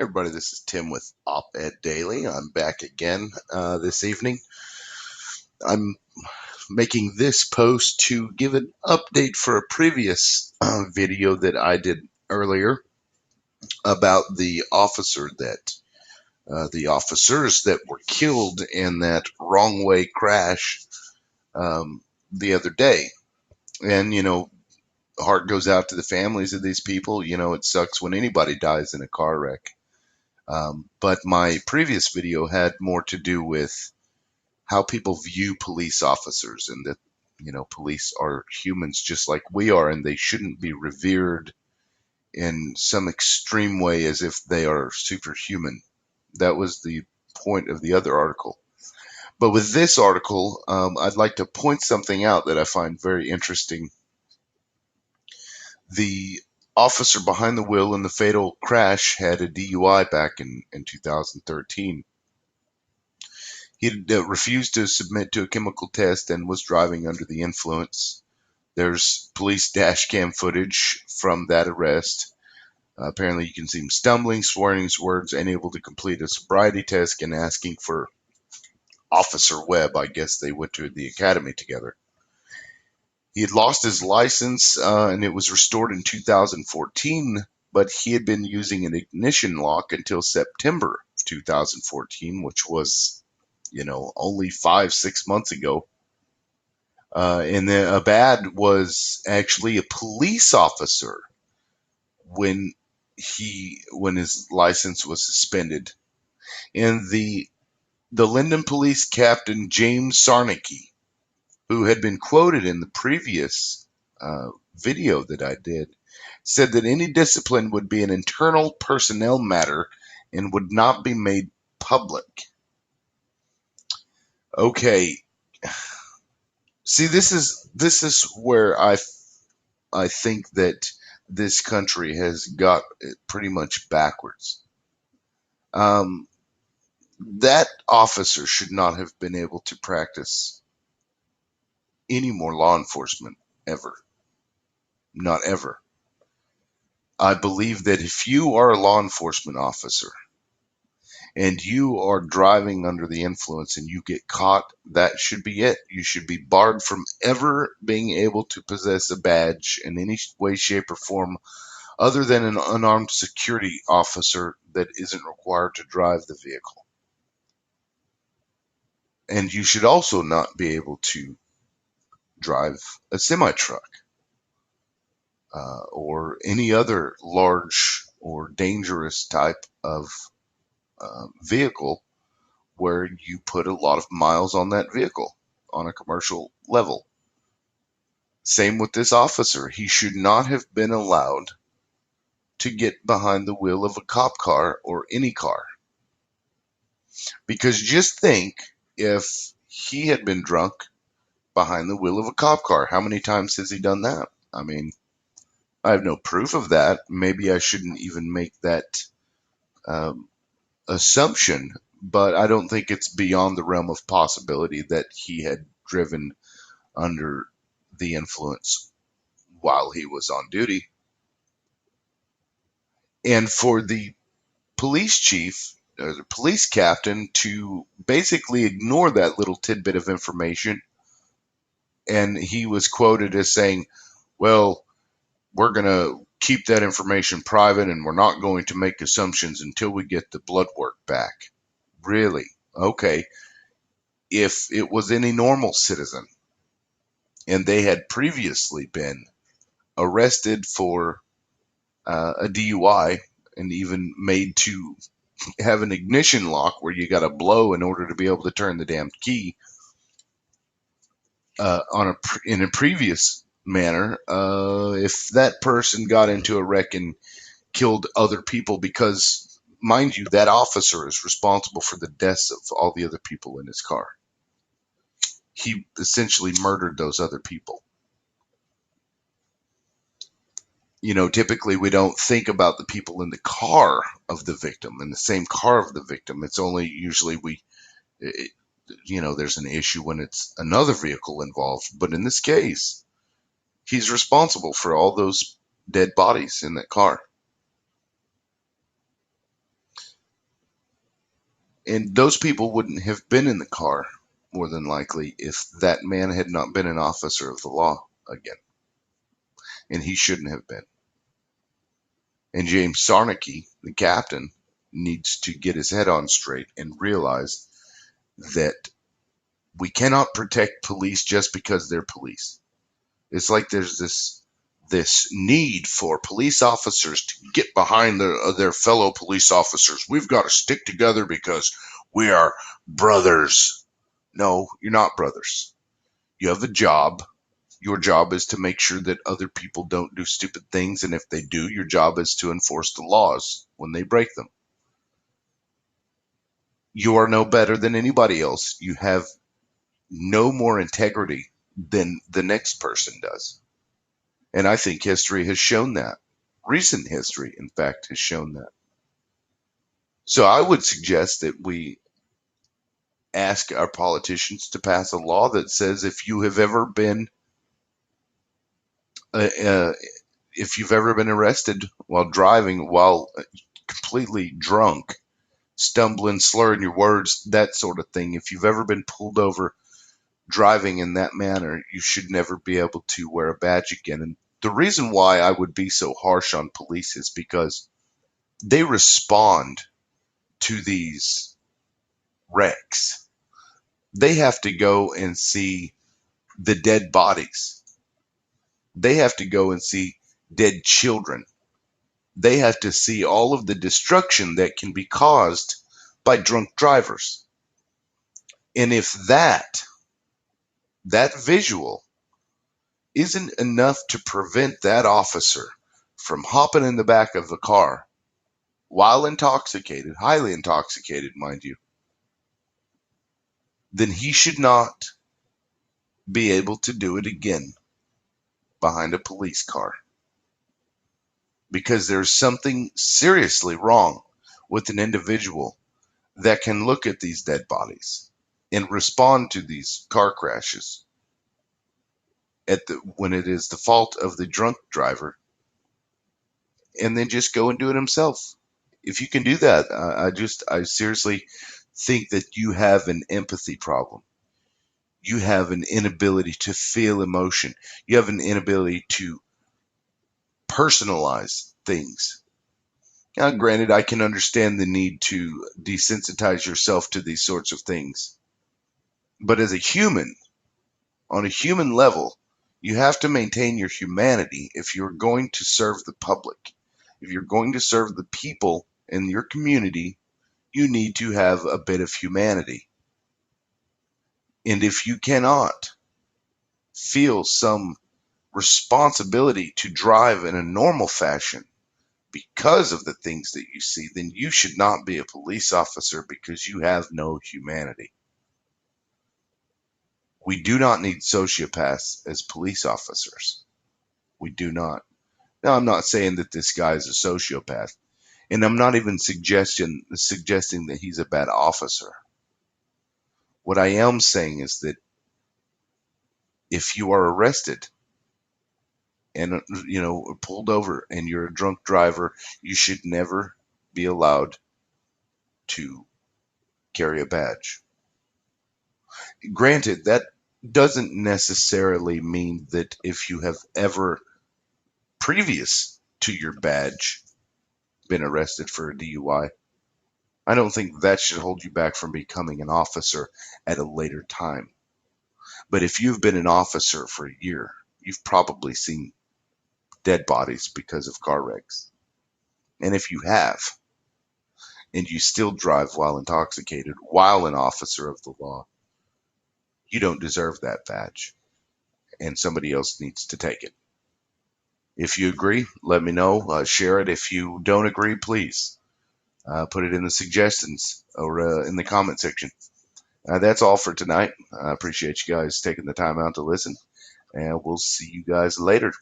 Everybody, this is Tim with Op-Ed Daily. I'm back again this evening. I'm making this post to give an update for a previous video that I did earlier about the officers that were killed in that wrong way crash the other day. And, heart goes out to the families of these people. It sucks when anybody dies in a car wreck. But my previous video had more to do with how people view police officers, and that, police are humans just like we are, and they shouldn't be revered in some extreme way as if they are superhuman. That was the point of the other article. But with this article, I'd like to point something out that I find very interesting. The officer behind the wheel in the fatal crash had a DUI back in 2013. He refused to submit to a chemical test and was driving under the influence. There's police dash cam footage from that arrest. Apparently, you can see him stumbling, swearing his words, unable to complete a sobriety test, and asking for Officer Webb. I guess they went to the academy together. He had lost his license, and it was restored in 2014, but he had been using an ignition lock until September 2014, which was, only 5-6 months ago. And then Abad was actually a police officer when his license was suspended. And the Linden Police Captain James Sarnicki, who had been quoted in the previous video that I did, said that any discipline would be an internal personnel matter and would not be made public. Okay. See, this is where I think that this country has got it pretty much backwards. That officer should not have been able to practice any more law enforcement ever. Not ever. I believe that if you are a law enforcement officer and you are driving under the influence and you get caught, that should be it. You should be barred from ever being able to possess a badge in any way, shape, or form other than an unarmed security officer that isn't required to drive the vehicle. And you should also not be able to drive a semi-truck or any other large or dangerous type of vehicle where you put a lot of miles on that vehicle on a commercial level. Same with this officer. He should not have been allowed to get behind the wheel of a cop car or any car. Because just think, if he had been drunk behind the wheel of a cop car, how many times has he done that? I mean, I have no proof of that. Maybe I shouldn't even make that assumption, but I don't think it's beyond the realm of possibility that he had driven under the influence while he was on duty. And for the police chief or the police captain to basically ignore that little tidbit of information, and he was quoted as saying, well, we're going to keep that information private and we're not going to make assumptions until we get the blood work back. Really? Okay. If it was any normal citizen and they had previously been arrested for a DUI and even made to have an ignition lock where you got to blow in order to be able to turn the damn key in a previous manner, if that person got into a wreck and killed other people, because mind you, that officer is responsible for the deaths of all the other people in his car. He essentially murdered those other people. Typically we don't think about the people in the car of the victim, in the same car of the victim. It's only usually there's an issue when it's another vehicle involved. But in this case, he's responsible for all those dead bodies in that car. And those people wouldn't have been in the car, more than likely, if that man had not been an officer of the law again. And he shouldn't have been. And James Sarnecki, the captain, needs to get his head on straight and realize that we cannot protect police just because they're police. It's like there's this need for police officers to get behind their fellow police officers. We've got to stick together because we are brothers. No, you're not brothers. You have a job. Your job is to make sure that other people don't do stupid things, and if they do, your job is to enforce the laws when they break them. You are no better than anybody else. You have no more integrity than the next person does. And I think history has shown that. Recent history, in fact, has shown that. So I would suggest that we ask our politicians to pass a law that says uh, uh, if you've ever been arrested while driving while completely drunk, stumbling, slurring your words, that sort of thing, if you've ever been pulled over driving in that manner, you should never be able to wear a badge again. And the reason why I would be so harsh on police is because they respond to these wrecks. They have to go and see the dead bodies. They have to go and see dead children. They have to see all of the destruction that can be caused by drunk drivers. And if that visual isn't enough to prevent that officer from hopping in the back of the car while intoxicated, highly intoxicated, mind you, then he should not be able to do it again behind a police car. Because there's something seriously wrong with an individual that can look at these dead bodies and respond to these car crashes when it is the fault of the drunk driver, and then just go and do it himself. If you can do that, I seriously think that you have an empathy problem. You have an inability to feel emotion. You have an inability to personalize things. Now, granted, I can understand the need to desensitize yourself to these sorts of things. But as a human, on a human level, you have to maintain your humanity if you're going to serve the public. If you're going to serve the people in your community, you need to have a bit of humanity. And if you cannot feel some responsibility to drive in a normal fashion because of the things that you see, then you should not be a police officer because you have no humanity. We do not need sociopaths as police officers. We do not. Now, I'm not saying that this guy is a sociopath, and I'm not even suggesting that he's a bad officer. What I am saying is that if you are arrested and pulled over and you're a drunk driver, you should never be allowed to carry a badge. Granted, that doesn't necessarily mean that if you have ever previous to your badge been arrested for a DUI, I don't think that should hold you back from becoming an officer at a later time. But if you've been an officer for a year, you've probably seen dead bodies because of car wrecks. And if you have, and you still drive while intoxicated, while an officer of the law, you don't deserve that badge. And somebody else needs to take it. If you agree, let me know. Share it. If you don't agree, please put it in the suggestions or in the comment section. That's all for tonight. I appreciate you guys taking the time out to listen, and we'll see you guys later.